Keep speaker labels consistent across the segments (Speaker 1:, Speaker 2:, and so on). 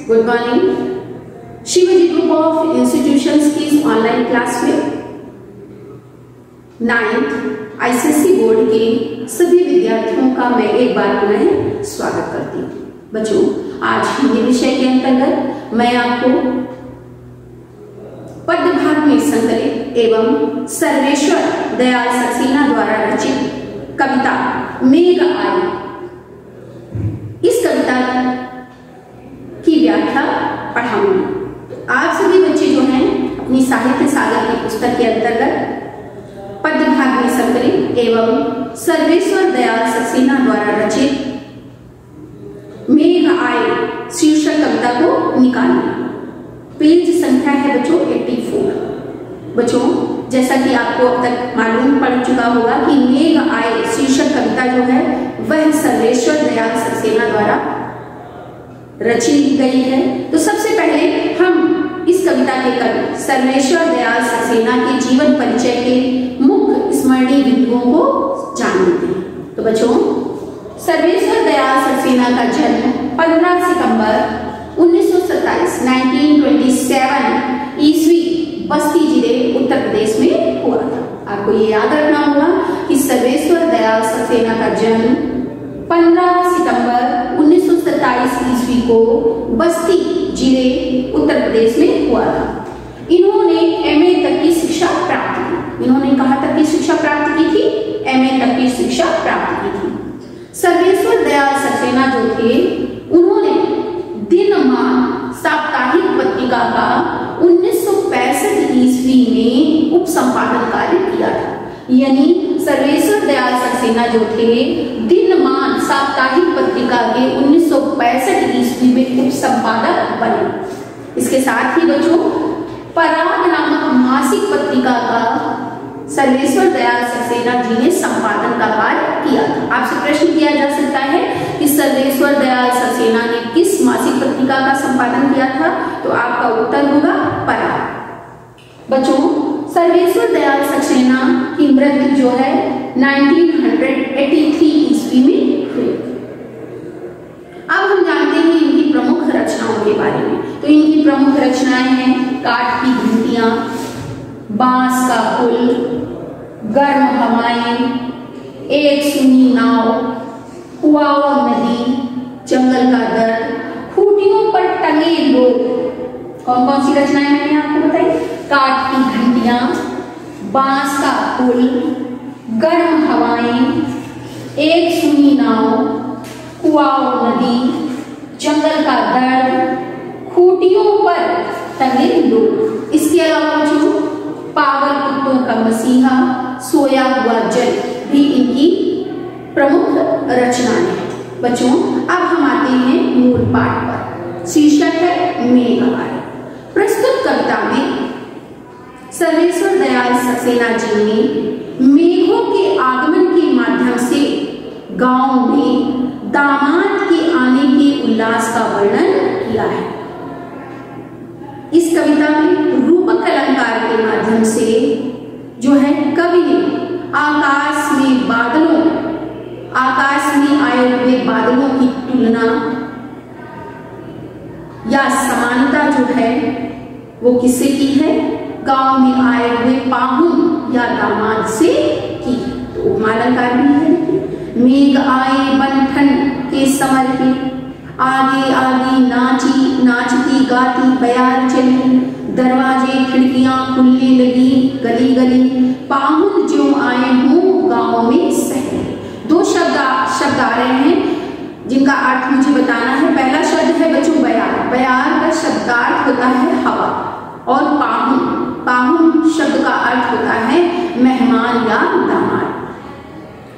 Speaker 1: Good morning. Shivaji group of institutions की online class में 9th ICSE board के सभी विद्यार्थियों का मैं एक बार पुनः स्वागत करती हूँ। बच्चों, आज हिंदी विषय के अंतर्गत मैं आपको पद्य भाग में संकलित एवं सर्वेश्वर दयाल सक्सेना द्वारा रचित कविता मेघ आई, इस कविता की व्याख्या पढ़ाऊंगी। आप सभी बच्चे जो हैं अपनी साहित्य सागर की पुस्तक के अंतर्गत पद्य भाग में संकलित एवं सर्वेश्वर दयाल सक्सेना द्वारा रचित मेघ आए शीर्षक कविता को निकालिए। पेज संख्या है बच्चों 84। बच्चों, जैसा कि आपको अब तक मालूम पड़ चुका होगा कि मेघ आए शीर्षक कविता जो है वह सर्वेश्वर दयाल सक्सेना द्वारा रची गई है। तो सबसे पहले हम इस कविता के कवि सर्वेश्वर दयाल सक्सेना के जीवन परिचय के मुख्य स्मरणीय बिंदुओं को जान लेते हैं। तो बच्चों, सर्वेश्वर दयाल सक्सेना का जन्म 15 सितंबर 1927 ईस्वी बस्ती जिले उत्तर प्रदेश में हुआ था। आपको ये याद रखना होगा कि सर्वेश्वर दयाल सक्सेना का जन्म 15 सितंबर 1927 ईस्वी को बस्ती जिले उत्तर प्रदेश में हुआ था। इन्होंने एमए तक की शिक्षा प्राप्त की। इन्होंने कहाँ तक की शिक्षा प्राप्त की थी? एमए तक की शिक्षा प्राप्त की थी। सर्वेश्वर दयाल सक्सेना जो थे, उन्होंने दिनमान साप्ताहिक पत्रिका का 1965 ईस्वी में उप संपादन कार्य किया था। यानी सर्वेश्वर दयाल सक्सेना जो थे दिनमान साप्ताहिक पत्रिका के 1965 ईस्वी में उप संपादक बने। इसके साथ ही बच्चों, पराग नामक मासिक पत्रिका का सर्वेश्वर दयाल सक्सेना जी ने संपादन का कार्य किया था। आपसे प्रश्न किया जा सकता है कि सर्वेश्वर दयाल सक्सेना ने किस मासिक पत्रिका का संपादन किया था? तो आपका उत्तर होगा पराग। बच्चों, सर्वेश्वर दयाल सक्सेना की मृत्यु जो है 1983 ईस्वी में हुई। अब हम जानते हैं इनकी प्रमुख रचनाओं के बारे में। तो इनकी प्रमुख रचनाएं हैं काठ की घंटियां, बांस का पुल, गर्म हवाएं, एक सुनी नाव, कुआओं नदी, जंगल का दर्द, खूंटियों पर टंगे लोग। कौन कौन सी रचनाएं मैंने आपको बताई? काठ की घंटियां, बांस का पुल, गर्म हवाएं, एक सुनी नाव, कुआओं नदी, जंगल का दर्द, खूंटियों पर टंगे लोग। इसके अलावा जो पागल कुत्तों का मसीहा, सोया हुआ जल भी इनकी प्रमुख रचनाएं हैं। बच्चों, अब हम आते हैं मूल पाठ पर। शीर्षक है मेघ आए। प्रस्तुत कविता में सर्वेश्वर दयाल सक्सेना जी ने मेघों के आगमन के माध्यम से गांव में दामाद के आने के उल्लास का वर्णन किया है। इस कविता में रूपक अलंकार के माध्यम से जो है कवि ने आकाश में आए हुए बादलों की तुलना या समानता जो है वो किससे की है? गांव में आए हुए पाहुन या दामाद से की। तो उपमा अलंकार भी है। मेघ आए बन के समर के, आगे आगे नाचती गाती बयार चली, दरवाजे खिड़कियां खुलने लगी गली गली, पाहुन जो आए हों गांव में सहरे। दो शब्द आ रहे हैं जिनका अर्थ मुझे बताना है। पहला शब्द है बच्चों बयार। बयार का शब्दार्थ होता है हवा, और पाहुन शब्द का अर्थ होता है मेहमान या दामाद।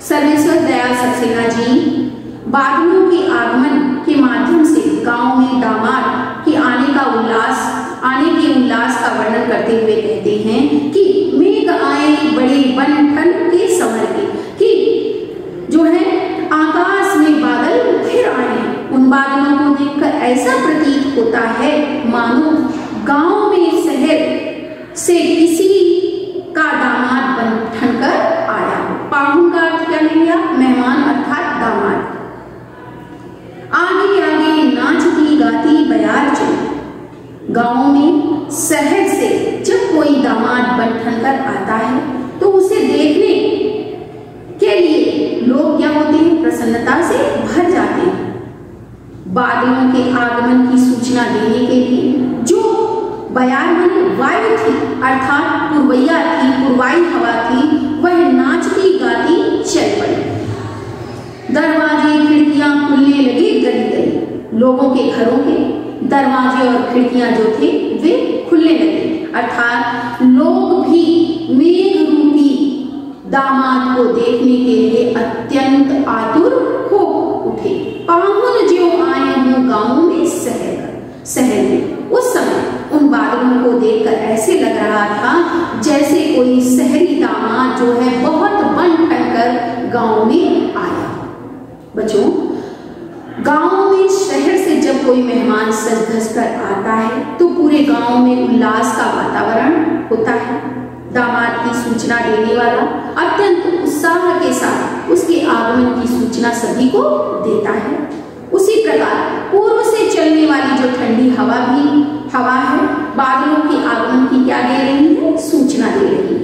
Speaker 1: सर्वेश्वर दयाल सक्सेना जी बादलों के आगमन के माध्यम से गांव में दामाद के आने के उल्लास का वर्णन करते हुए कहते हैं कि मेघ आए बड़े बन ठन के समर के, कि जो है आकाश में बादल फिर आए। उन बादलों को देखकर ऐसा प्रतीत होता है मानो गांव में शहर से किसी का दामाद बन ठन कर आया। पाहुन का अर्थ क्या लिया? मेहमान अर्थात दामाद। आगे आगे नाचती गाती बयार चली। गांव में शहर से जब कोई दामाद बन ठनकर आता है तो उसे देखने के लिए लोग क्या होते हैं, प्रसन्नता से भर जाते हैं। बादलों के आगमन की सूचना देने के लिए जो बयार में वायु थी अर्थात पुरवैया थी, पुरवाई हवा थी, वह नाचती गाती चल पड़ी। दरवाजे खिड़कियां खुलने लगे गली गली। लोगों के घरों के दरवाजे और खिड़कियां जो थे वे खुलने लगे, अर्थात लोग भी मेघ रूपी दामाद को देखने के लिए अत्यंत आतुर हो उठे। पाहुन जो आए हों गांव में शहर में। उस समय उन बादलों को देखकर ऐसे लग रहा था जैसे कोई शहरी दामाद जो है बहुत बन ठनकर गांव में आया। बच्चों, गांव में शहर से जब कोई मेहमान सज धज कर आता है तो पूरे गांव में उल्लास का वातावरण होता है। दामाद की सूचना देने वाला अत्यंत उत्साह के साथ उसके आगमन की सूचना सभी को देता है। उसी प्रकार पूर्व से चलने वाली जो ठंडी हवा है बादलों के आगमन की क्या दे रही है, सूचना दे रही है।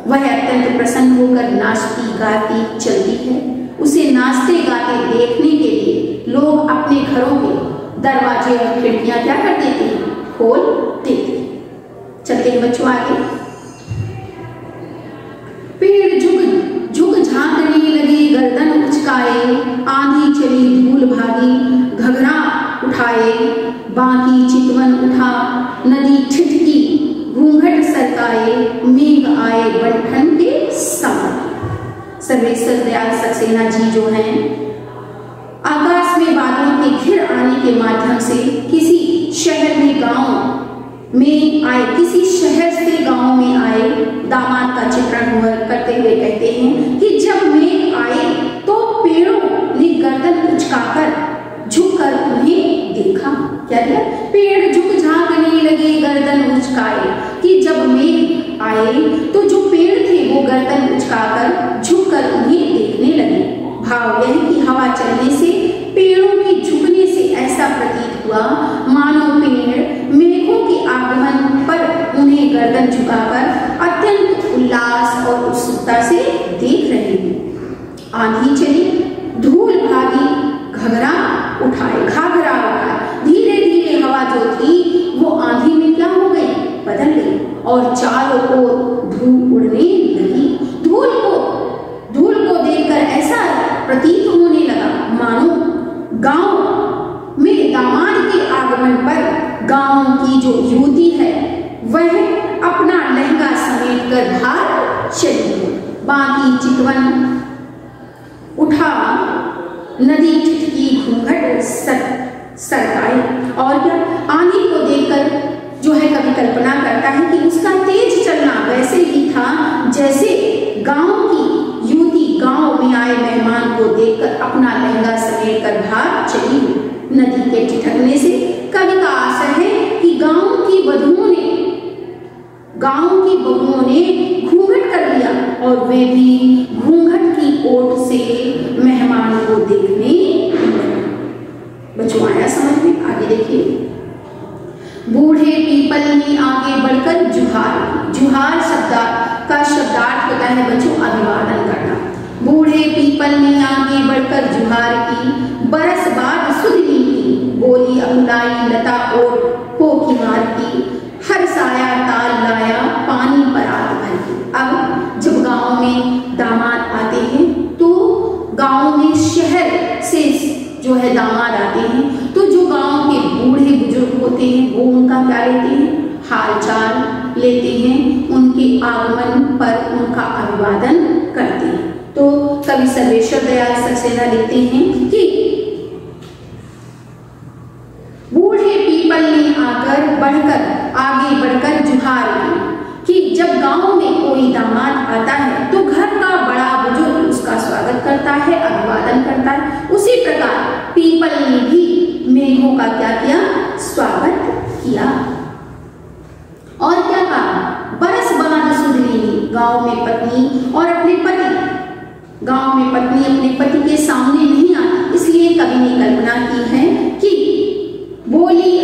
Speaker 1: वह अत्यंत प्रसन्न होकर नाचती गाती चलती है। उसे नाचते गाते देखने के लिए लोग अपने घरों के दरवाजे और खिड़कियां क्या कर देते हैं, खोल देते हैं। चलते हैं बच्चों आगे। पेड़ झुक झांकने लगे, गर्दन उचकाए, आंधी चली धूल भागी, घघरा उठाए, बाकी चितवन उठा, नदी छिटकी, घूंघट सरकाए, मेघ आए बंठन के समय। सर्वेश्वर दयाल सक्सेना जी जो हैं आकाश में बादलों के घिर आने के माध्यम से किसी शहर में गांव में आए, किसी शहर से गांव में आए दामाद का चित्रण करते हुए कहते हैं कि जब मेघ आए तो पेड़ों ने गर्दन उचकाकर झुककर उन्हें देखा। क्या किया, पेड़ झुक झांकने लगे, गर्दन उचकाए, कि जब मेघ आए तो जो पेड़ थे वो गर्दन उचकाकर झुककर उन्हें देखने लगे। भाव यह कि हवा चलने से, पेड़ों के झुकने से ऐसा प्रतीत हुआ मानो पेड़ मेघों के आगमन पर उन्हें गर्दन झुकाकर अत्यंत उल्लास और उत्सुकता से देख रहे हैं। आंधी चली, धूल भागी, घाघरा उठाए, धीरे धीरे हवा जो थी वो आंधी में क्या हो गई, बदल गई और चारों ओर धूल उड़ने लगी। धूल को देखकर ऐसा प्रतीत होने लगा मानो गांव में दामाद के आगमन पर गांव की जो युवती है वह अपना लहंगा समेट कर बाहर चली। बाकी चितवन उठा, नदी छिटकी, घूंघट सरकाए। और क्या, आंधी को देखकर जो है कभी कल्पना करता है कि उसका तेज चलना वैसे ही था जैसे गांव की युवती गांव में आए मेहमान को देखकर अपना लहंगा समेट कर बाहर चली। नदी के ठिठकने से कवि का आशय है कि गांव की बहुओं ने घूंघट कर लिया और वे भी घूंघट की ओट से मेहमान को देखने लगे। बच्चों आया समझ में? आगे देखिए। बूढ़े पीपल ने आगे बढ़कर जुहार का शब्दार्थ होता है बच्चों अभिवादन करना। बूढ़े पीपल ने आगे बढ़कर जुहार की, बरस बाद सुधनी की, बोली अकुलाई लता और पोखीमार की, हर साया ताल लाया, पानी परात भर की। अब जब गांव में दामाद आते हैं तो गांव में शहर से जो है दामाद आते हैं तो जो गांव के बूढ़े बुजुर्ग होते हैं वो उनका क्या लेते हैं, हाल चाल लेते हैं, उनके आगमन पर उनका अभिवादन करते हैं। तो कवि सर्वेश्वर दयाल सक्सेना लिखते हैं कि बूढ़े पीपल ने आगे बढ़कर जुहार की कि जब गांव में कोई दामाद आता है तो घर का बड़ा बुजुर्ग उसका स्वागत करता है, अभिवादन करता है। उसी प्रकार पीपल ने भी मेघों का क्या किया, स्वागत किया। और क्या कहा, बरस बाद सुधनी, गांव में पत्नी अपने पति के सामने नहीं आती, इसलिए कवि ने कल्पना की है कि बोली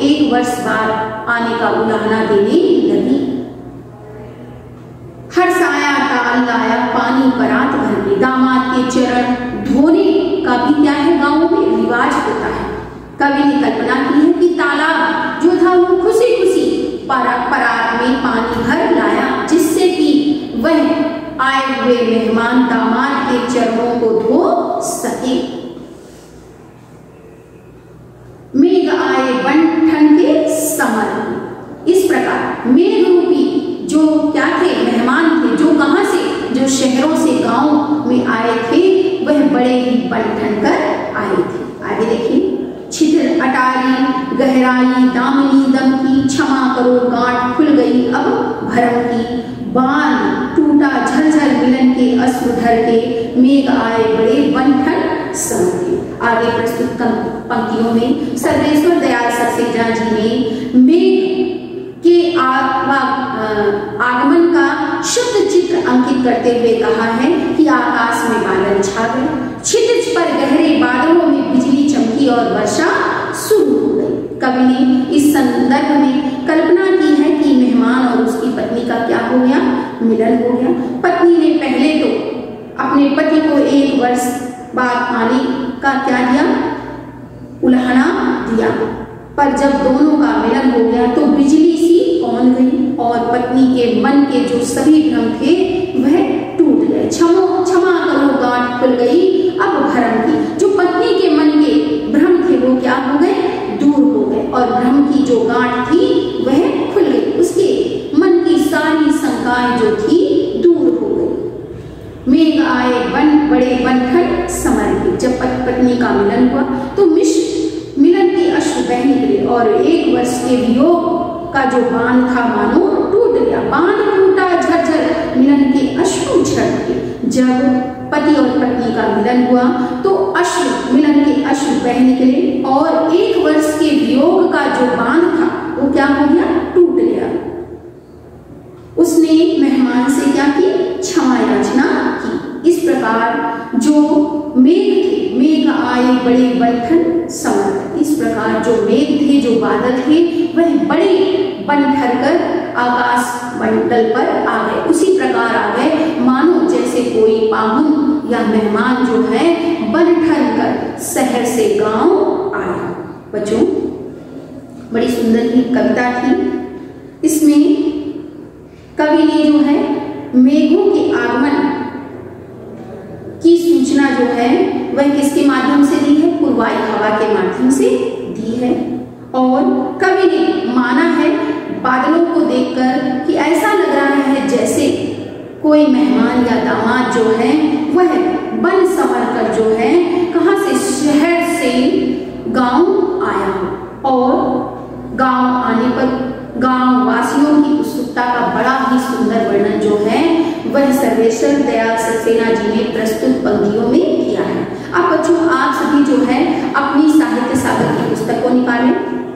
Speaker 1: 1 वर्ष बाद आने का उलाहना देने लगी। हर्ष आया ताल लाया पानी परात भर में। दामाद के चरण धोने का भी क्या है, गांवों में रिवाज होता है। कवि ने कल्पना की है कि तालाब जो था वो खुशी खुशी परात में पानी भर लाया, जिससे कि वह आए हुए मेहमान दामाद के चरणों को धो सके। मेघ आए बन ठंडे समर। इस प्रकार मेघ रूपी जो क्या थे, मेहमान थे, जो कहां से, जो शहरों से गांव में आए थे, वह बड़े ही बन ठन कर आए थे। आगे देखिए, छिद्र अटारी गहराई दामिनी दम की, क्षमा करो गांठ खुल गई अब भरम की, बांध टूटा झलझल मिलन के अश्रु धर के, मेघ आए बड़े बन ठन समर के। आगे प्रस्तुत पंक्तियों में सर्वेश्वर दयाल सक्सेना जी ने मेघ के आगमन का शुद्ध चित्र अंकित करते हुए कहा है कि आकाश में बादल छा गए, क्षितिज पर गहरे बादलों में बिजली चमकी और वर्षा शुरू हो गई। कवि ने इस संदर्भ में कल्पना की है कि मेहमान और उसकी पत्नी का क्या हो गया, मिलन हो गया। पत्नी ने पहले तो अपने पति को 1 वर्ष बाद आने का क्या दिया, उलाहना दिया, पर जब दोनों का मिलन हो गया तो बिजली सी कौन गई और पत्नी के मन के जो सभी भ्रम थे वह टूट गए। क्षमा करो गांठ खुल गई अब भरम की। जो पत्नी के मन के भ्रम थे वो क्या हो गए, दूर हो गए, और भ्रम की जो गांठ थी वह खुल गई। उसके मन की सारी शंकाएं जो थी दूर हो गई। मेघ आए बड़े बन ठन समर के। जब पति पत्नी का मिलन हुआ तो मिलन के अश्रु बह निकले और 1 वर्ष के वियोग का जो बांध था मानो टूट गया। बांध टूटा झरझर मिलन के अश्रु झरके। जब पति और पत्नी का मिलन हुआ तो अश्रु, मिलन के अश्रु बह निकले और 1 वर्ष के वियोग का जो बांध था वो क्या हो गया, टूट गया। उसने मेहमान से क्या की, क्षमा याचना की। इस प्रकार जो मेघ थे, मेघ आए बड़े बन ठन समर। इस प्रकार जो मेघ थे, जो बादल थे, वह बड़े बन ठन कर आकाश मंडल पर आ गए। उसी प्रकार आ गए मानो जैसे कोई पाहुन या मेहमान जो है बन ठन कर शहर से गांव आया। बच्चों, बड़ी सुंदर ही कविता थी। इसमें कवि ने जो है मेघों के आगमन की सूचना जो है वह किसके माध्यम से दी है, पूर्वाई हवा के माध्यम से दी है। और कवि ने माना है बादलों को देखकर कि ऐसा लग रहा है जैसे कोई मेहमान या दामाद जो है वह बन संवर कर जो है कहां से, शहर से गांव आया हो। और गांव आने पर गांव वासियों की उत्सुकता का बड़ा ही सुंदर वर्णन जो है वह सर्वेश्वर दयाल सक्सेना जी ने प्रस्तुत पंक्तियों में किया है। अब बच्चों, आप सभी जो है अपनी साहित्य सागर की पुस्तक को निकालें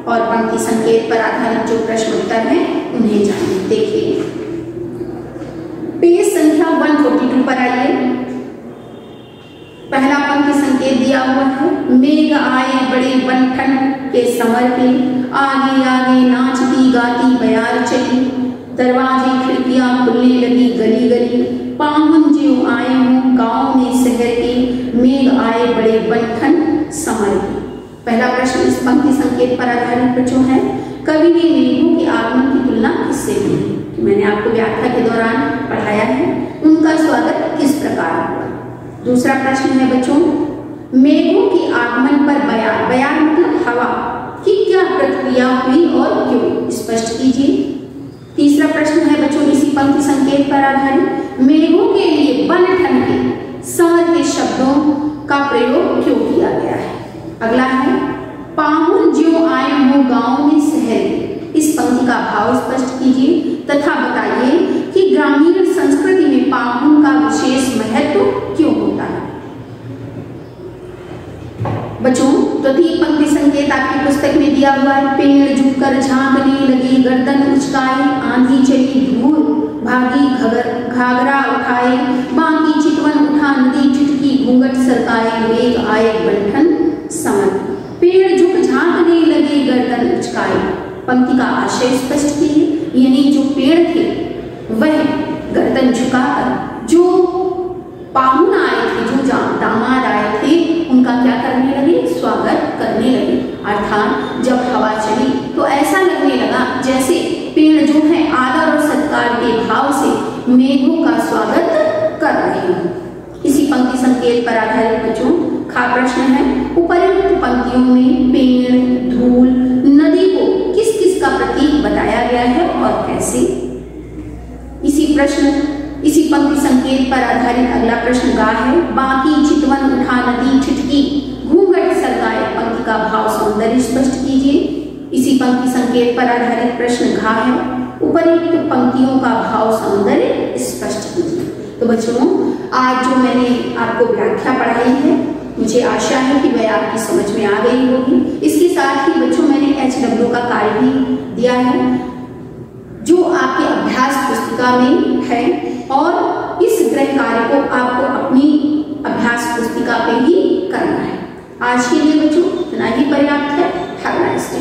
Speaker 1: और पंक्ति संकेत पर आधारित जो प्रश्न उत्तर हैं उन्हें जानें। देखिए, पेज संख्या 142 पर आइए। पहला पंक्ति संकेत दिया हुआ है, मेघ आए बड़े बन ठन के समर के, आगे आगे नाचती गाती बयार चली, दरवाजे खिड़कियां खुलने लगी गली गली, पाहुन ज्यों आए हों गांव में शहर के, मेघ आए बड़े बन ठन समर के। पहला प्रश्न इस पंक्ति संकेत पर आधारित बच्चों है, कवि ने मेघों के आगमन की तुलना किससे की है। मैंने आपको व्याख्या के दौरान पढ़ाया है, उनका स्वागत किस प्रकार हुआ। दूसरा प्रश्न है बच्चों, मेघों के आगमन पर बयार, बयार मतलब हवा की क्या प्रतिक्रिया हुई और क्यों, स्पष्ट कीजिए। तीसरा प्रश्न है बच्चों इसी पंक्ति संकेत पर आधारित, मेघों के लिए बन ठन के समर के शब्दों का प्रयोग क्यों किया गया है। अगला है, पाहुन ज्यों आए हों गांव में शहर, इस पंक्ति का भाव स्पष्ट कीजिए तथा बताइए कि ग्रामीण संस्कृति में पाहुन का विशेष महत्व क्यों होता है। बच्चों, तृतीय पंक्ति संकेत आपकी पुस्तक में दिया हुआ है, पेड़ झुककर झांकने लगी गर्दन उचकाई, आंधी चली धूल भागी घाघरा उठाए, बाकी चितवन उठा नदी चुटकी घूंघट सरकाए, मेघ आए बन ठन समर। पेड़ झुक झांकने लगे गर्दन उचकाए, पंक्ति का आशय स्पष्ट कीजिए। यानी जो पेड़ थे वह गर्दन झुकाकर जो पाहुन आए थे, जो दामाद आए थे, उनका क्या करने लगे, स्वागत करने लगे। अर्थात जब हवा चली तो ऐसा लगने लगा जैसे पेड़ जो है आदर और सत्कार के भाव से मेघों का स्वागत कर रहे हैं। इसी पंक्ति संकेत पर आधारित बच्चों खा प्रश्न है, उपर्युक्त पंक्तियों में पेड़, धूल, नदी को किस किस का प्रतीक बताया गया है और कैसे। इसी पंक्ति संकेत पर आधारित अगला प्रश्न गा है, बाकी चितवन उठा नदी छिटकी घूंघट सरकाए पंक्ति का भाव सौंदर्य स्पष्ट कीजिए। इसी पंक्ति संकेत पर आधारित प्रश्न घा है, उपर्युक्त पंक्तियों का भाव सौंदर्य स्पष्ट कीजिए। तो बच्चों आज जो मैंने आपको व्याख्या पढ़ाई है मुझे आशा है कि वह आपकी समझ में आ गई होगी। इसके साथ ही बच्चों मैंने HW का कार्य भी दिया है जो आपके अभ्यास पुस्तिका में है और इस गृह कार्य को आपको अपनी अभ्यास पुस्तिका पे ही करना है। आज के लिए बच्चों इतना ही पर्याप्त है। Have a nice day.